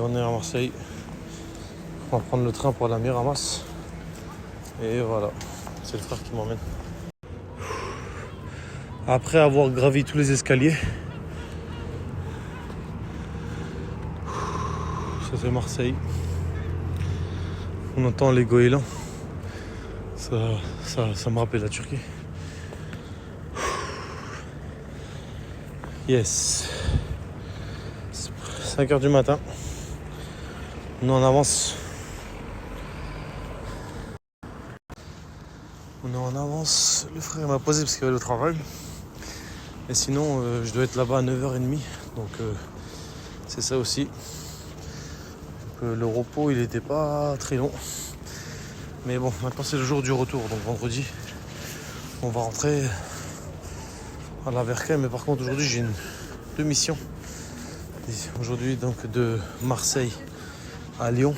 On est à Marseille, on va prendre le train pour la Miramas. Et voilà, c'est le frère qui m'emmène. Après avoir gravi tous les escaliers, ça c'est Marseille. On entend les goélands. Ça me rappelle la Turquie. Yes. 5h du matin. On est en avance. On est en avance. Le frère m'a posé parce qu'il avait le travail. Et sinon, je dois être là-bas à 9h30. Donc, c'est ça aussi. Le repos, il n'était pas très long. Mais bon, maintenant c'est le jour du retour. Donc, vendredi, on va rentrer à la Vercaille. Mais par contre, aujourd'hui, j'ai deux missions. Aujourd'hui, donc, de Marseille à Lyon.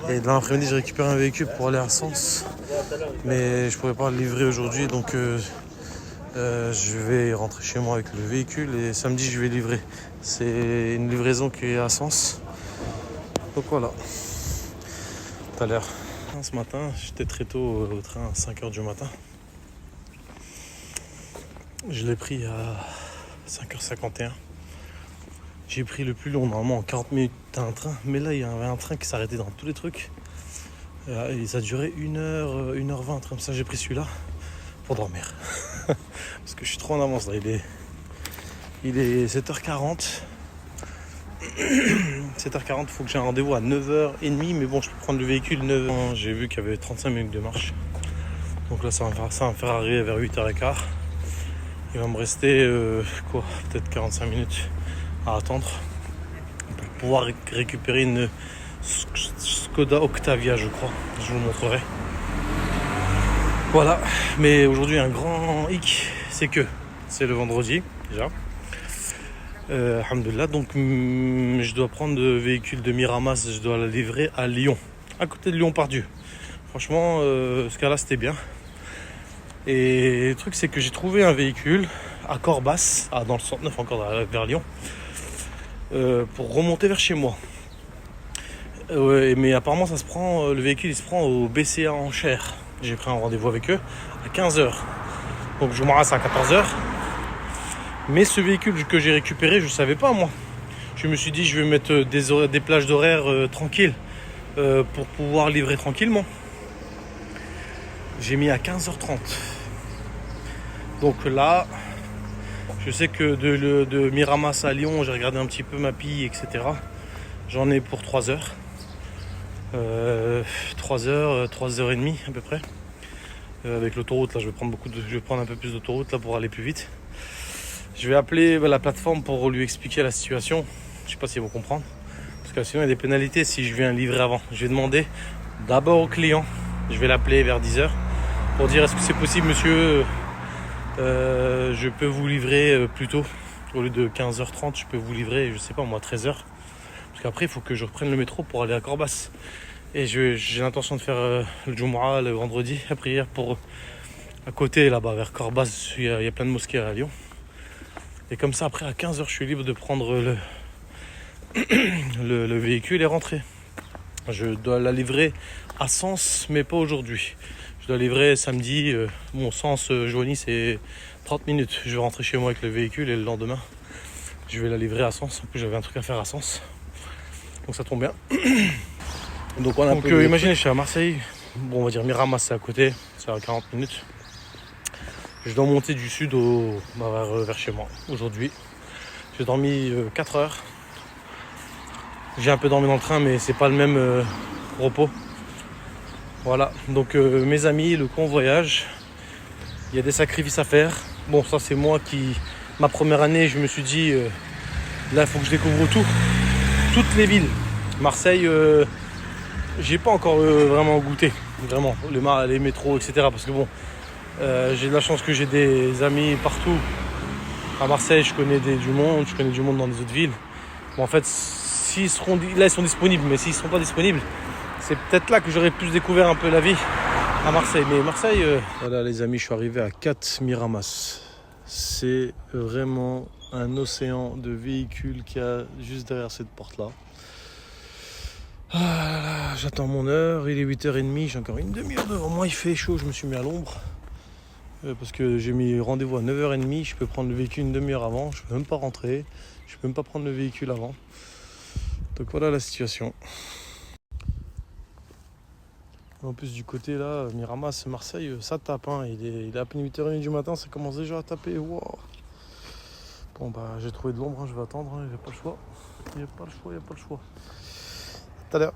Et dans l'après-midi, j'ai récupéré un véhicule pour aller à Sens. Mais je ne pourrais pas le livrer aujourd'hui. Donc, je vais rentrer chez moi avec le véhicule. Et samedi, je vais livrer. C'est une livraison qui est à Sens. Donc voilà. Tout à l'heure. Ce matin, j'étais très tôt au train à 5h du matin. Je l'ai pris à 5h51. J'ai pris le plus long, normalement en 40 minutes un train. Mais là, il y avait un train qui s'arrêtait dans tous les trucs. Et ça a duré 1h, 1h20, un truc comme ça. J'ai pris celui-là pour dormir. Parce que je suis trop en avance là. Il est 7h40. 7h40, il faut que j'ai un rendez-vous à 9h30. Mais bon, je peux prendre le véhicule 9h. J'ai vu qu'il y avait 35 minutes de marche. Donc là, ça va me faire arriver vers 8h15. Il va me rester peut-être 45 minutes à attendre pour pouvoir récupérer une Skoda Octavia, je crois. Je vous le montrerai. Voilà, mais aujourd'hui un grand hic, c'est que c'est le vendredi déjà. Alhamdoulilah, donc je dois prendre le véhicule de Miramas, je dois la livrer à Lyon, à côté de Lyon-Pardieu. Franchement, ce cas-là c'était bien. Et le truc c'est que j'ai trouvé un véhicule à Corbas, dans le 69 encore vers Lyon, pour remonter vers chez moi. Mais apparemment ça se prend, le véhicule il se prend au BCA en Cher. J'ai pris un rendez-vous avec eux à 15h. Donc je me rase à 14h. Mais ce véhicule que j'ai récupéré, je ne savais pas moi. Je me suis dit je vais mettre des plages d'horaire tranquilles pour pouvoir livrer tranquillement. J'ai mis à 15h30. Donc là, je sais que de Miramas à Lyon, j'ai regardé un petit peu ma pille, etc. J'en ai pour 3 heures. 3h, 3h30 à peu près. Avec l'autoroute, là, je vais prendre un peu plus d'autoroute là pour aller plus vite. Je vais appeler la plateforme pour lui expliquer la situation. Je sais pas s'ils vont comprendre. Parce que sinon, il y a des pénalités si je viens livrer avant. Je vais demander d'abord au client. Je vais l'appeler vers 10h pour dire est-ce que c'est possible, monsieur, je peux vous livrer plus tôt. Au lieu de 15h30, je peux vous livrer, je sais pas moi, 13h. Parce qu'après, il faut que je reprenne le métro pour aller à Corbas. Et j'ai l'intention de faire le Jumu'ah le vendredi, la prière pour à côté là-bas, vers Corbas. Il y a plein de mosquées à Lyon. Et comme ça, après à 15h, je suis libre de prendre le véhicule et rentrer. Je dois la livrer à Sens, mais pas aujourd'hui. Je dois livrer samedi. Mon Sens Joigny, c'est 30 minutes. Je vais rentrer chez moi avec le véhicule et le lendemain, je vais la livrer à Sens. En plus, j'avais un truc à faire à Sens. Donc ça tombe bien. Donc imaginez, je suis à Marseille. Bon, on va dire Miramas, c'est à côté. C'est à 40 minutes. Je dois monter du sud vers chez moi aujourd'hui. J'ai dormi 4 heures. J'ai un peu dormi dans le train, mais c'est pas le même repos. Voilà, donc mes amis, le convoyage, il y a des sacrifices à faire. Bon, ça c'est moi qui, ma première année, je me suis dit, là il faut que je découvre toutes les villes. Marseille, j'ai pas encore vraiment goûté, vraiment, les métros, etc. Parce que bon, j'ai de la chance que j'ai des amis partout. À Marseille, je connais du monde dans des autres villes. Bon, en fait, là ils sont disponibles, mais s'ils ne sont pas disponibles, c'est peut-être là que j'aurais plus découvert un peu la vie à Marseille. Mais Marseille... Voilà les amis, je suis arrivé à 4 Miramas. C'est vraiment un océan de véhicules qu'il y a juste derrière cette porte-là. Ah là là, j'attends mon heure, il est 8h30, j'ai encore une demi-heure devant moi, il fait chaud, je me suis mis à l'ombre. Parce que j'ai mis rendez-vous à 9h30, je peux prendre le véhicule une demi-heure avant, je peux même pas rentrer, je peux même pas prendre le véhicule avant. Donc voilà la situation. En plus du côté là, Miramas, Marseille, ça tape, hein. Il est à peine 8h30 du matin, ça commence déjà à taper. Wow. Bon bah j'ai trouvé de l'ombre, hein, je vais attendre, hein, j'ai pas le choix. Il n'y a pas le choix. Tout à l'heure.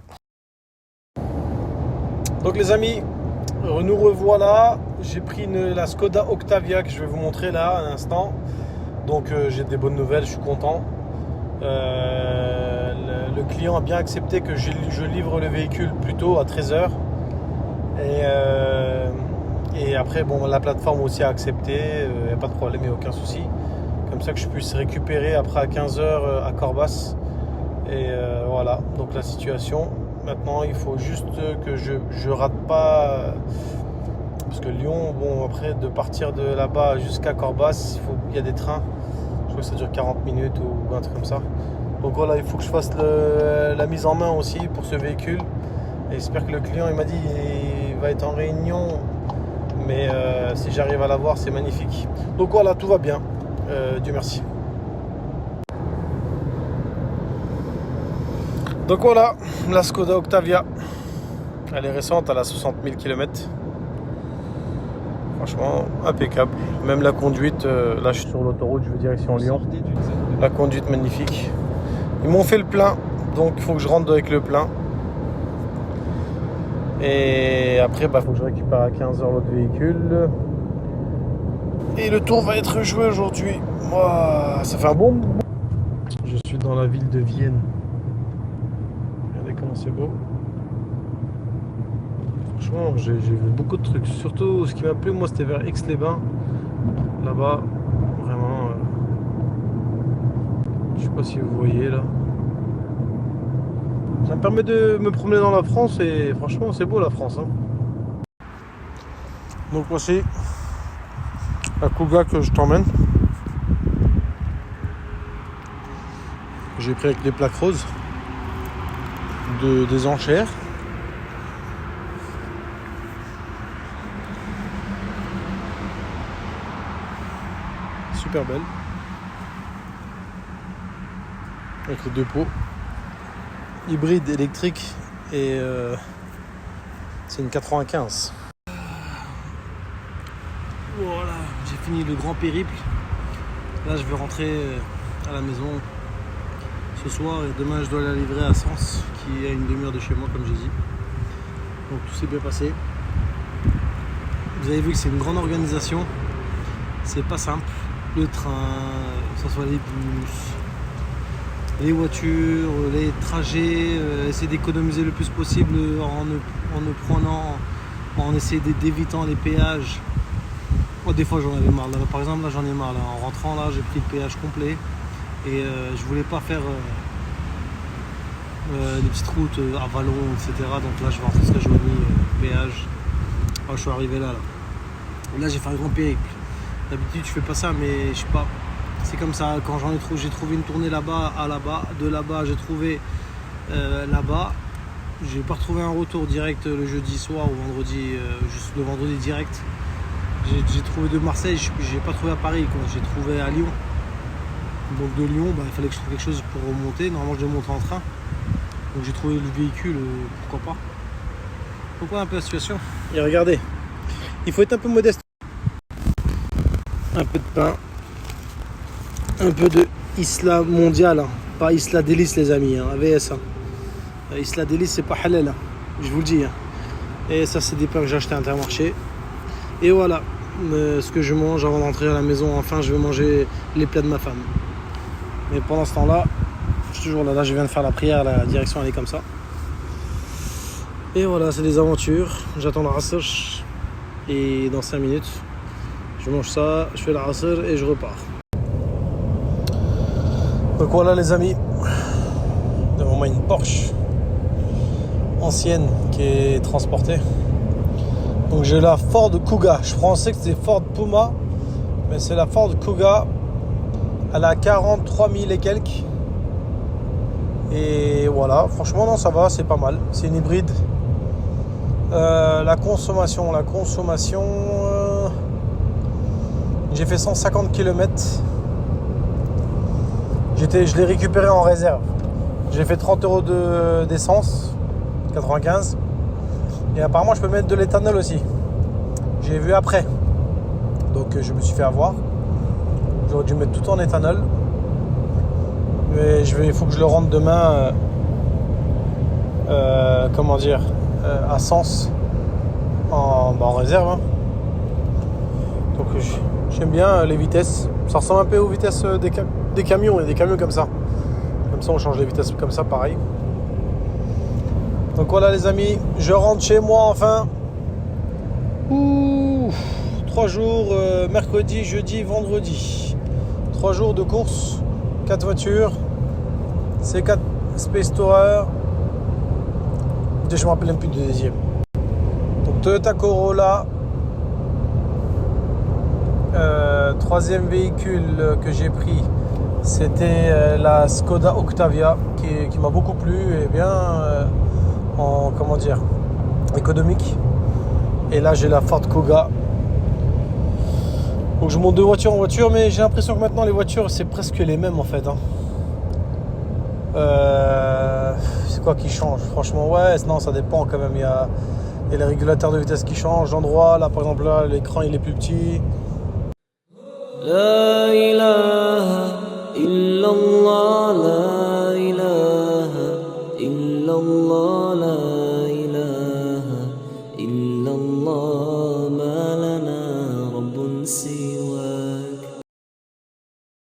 Donc les amis, nous revoilà. J'ai pris la Skoda Octavia que je vais vous montrer là à l'instant. Donc j'ai des bonnes nouvelles, je suis content. Le client a bien accepté que je livre le véhicule plus tôt à 13h. Et après, bon, la plateforme aussi a accepté, il n'y a pas de problème, il n'y a aucun souci. Comme ça que je puisse récupérer après à 15h à Corbas. Et voilà, donc la situation. Maintenant, il faut juste que je rate pas. Parce que Lyon, bon, après, de partir de là-bas jusqu'à Corbas, il y a des trains. Je crois que ça dure 40 minutes ou un truc comme ça. Donc voilà, il faut que je fasse la mise en main aussi pour ce véhicule. Et j'espère que le client, il m'a dit, il va être en réunion. Mais si j'arrive à l'avoir, c'est magnifique. Donc voilà, tout va bien. Dieu merci. Donc voilà, la Skoda Octavia. Elle est récente, elle a 60 000 km. Franchement, impeccable. Même la conduite, là je suis sur l'autoroute, je vais direction Lyon. La conduite magnifique. Ils m'ont fait le plein, donc il faut que je rentre avec le plein. Et après, il faut que je récupère à 15h l'autre véhicule. Et le tour va être joué aujourd'hui. Wow, ça fait un bon moment. Je suis dans la ville de Vienne. Regardez comment c'est beau. Franchement, j'ai vu beaucoup de trucs. Surtout, ce qui m'a plu, moi, c'était vers Aix-les-Bains. Là-bas, vraiment. Je sais pas si vous voyez là. Ça me permet de me promener dans la France et franchement, c'est beau la France. Hein. Donc voici la Kuga que je t'emmène. J'ai pris avec les plaques roses des enchères. Super belle. Avec les deux pots. Hybride électrique et c'est une 95. Voilà, j'ai fini le grand périple. Là, je vais rentrer à la maison ce soir et demain, je dois la livrer à Sens, qui est à une demi-heure de chez moi, comme j'ai dit. Donc tout s'est bien passé. Vous avez vu que c'est une grande organisation. C'est pas simple. Le train, que ce soit les bus, les voitures, les trajets, essayer d'économiser le plus possible en essayant d'évitant les péages. Moi, des fois j'en avais marre. Là, par exemple, là j'en ai marre. Là. En rentrant, là j'ai pris le péage complet et je voulais pas faire des petites routes à Vallon, etc. Donc là je vais rentrer jusqu'à Joigny, péage. Oh, je suis arrivé là. Là j'ai fait un grand périple. D'habitude je fais pas ça, mais je sais pas. C'est comme ça, quand j'ai trouvé une tournée là-bas, de là-bas, j'ai trouvé là-bas. J'ai pas retrouvé un retour direct le jeudi soir ou vendredi, juste le vendredi direct. J'ai trouvé de Marseille, j'ai pas trouvé à Paris, quoi. J'ai trouvé à Lyon. Donc de Lyon, il fallait que je trouve quelque chose pour remonter. Normalement, je devais monter en train. Donc j'ai trouvé le véhicule, pourquoi pas. Donc voilà un peu la situation. Et regardez, il faut être un peu modeste. Un peu de pain. Un peu de Isla mondiale, hein. Pas Isla Délice les amis, hein, AVS. Hein. Isla Délice c'est pas halal, hein. Je vous le dis. Hein. Et ça c'est des pains que j'ai acheté à Intermarché. Et voilà ce que je mange avant d'entrer à la maison. Enfin je vais manger les plats de ma femme. Mais pendant ce temps là, je suis toujours là, je viens de faire la prière, la direction elle est comme ça. Et voilà, c'est des aventures. J'attends la rassage. Et dans 5 minutes, je mange ça, je fais la rassage et je repars. Donc voilà les amis, devant moi une Porsche ancienne qui est transportée. Donc j'ai la Ford Kuga, je pensais que c'était Ford Puma, mais c'est la Ford Kuga. Elle a 43 000 et quelques. Et voilà, franchement non, ça va, c'est pas mal. C'est une hybride. La consommation, j'ai fait 150 km. Je l'ai récupéré en réserve. J'ai fait 30 € d'essence, 95. Et apparemment je peux mettre de l'éthanol aussi. J'ai vu après. Donc je me suis fait avoir. J'aurais dû mettre tout en éthanol. Mais il faut que je le rentre demain. À Sens en réserve. Hein. Donc j'aime bien les vitesses. Ça ressemble un peu aux vitesses des camions. Il y a des camions comme ça. Comme ça on change les vitesses comme ça, pareil. Donc voilà les amis, je rentre chez moi enfin. 3 jours, mercredi, jeudi, vendredi. 3 jours de course, 4 voitures, C4 Space Tourer. Je me rappelle même plus du deuxième. Donc Toyota Corolla. Troisième véhicule que j'ai pris, c'était la Skoda Octavia qui m'a beaucoup plu et bien économique. Et là j'ai la Ford Kuga. Donc je monte de voiture en voiture, mais j'ai l'impression que maintenant les voitures c'est presque les mêmes en fait. Hein. C'est quoi qui change? Franchement ouais, non ça dépend quand même. Il y a les régulateurs de vitesse qui changent d'endroit. Là par exemple là l'écran il est plus petit. La ilaha illallah, la ilaha illallah.